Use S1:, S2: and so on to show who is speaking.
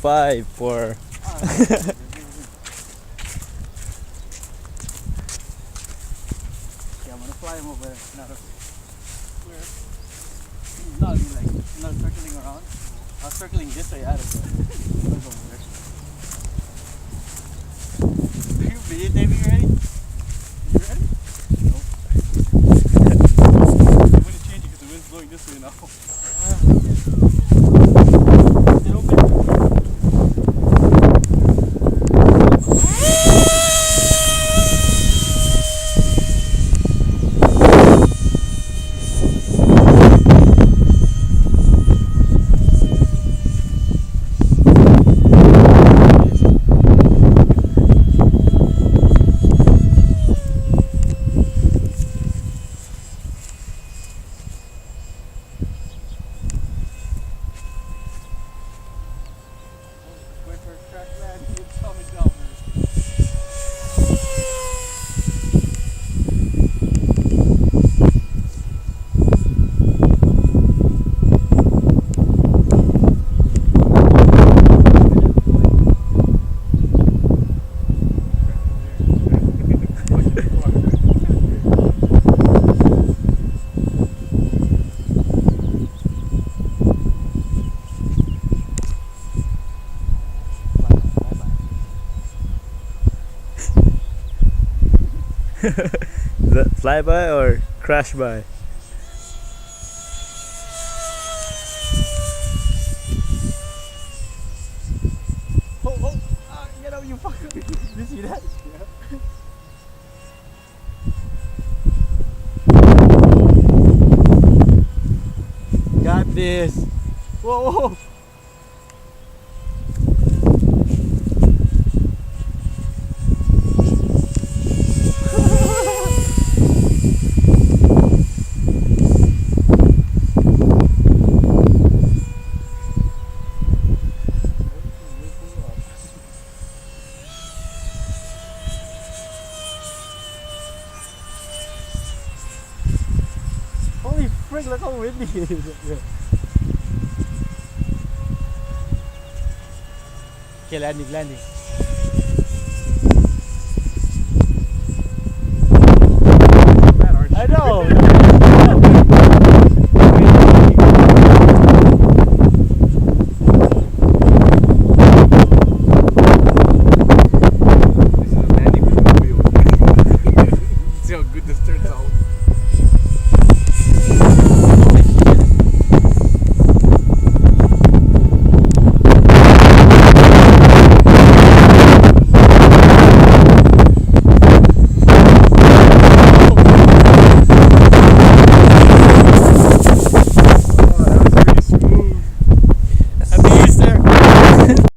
S1: 5 for
S2: Yeah, I'm gonna fly him over. Not a clear. Not like not circling around. I was circling this way out of it. Are you videotaping already? You ready? No. I'm gonna change it because the wind's blowing this way now. Is it open? Wait for a crash landing, it's coming down.
S1: Is that flyby or crash by?
S2: Oh, get out, you fucker. Did you see that? Yeah. Got this. Whoa, whoa. Holy frick, look how windy it is up here. Okay, landing.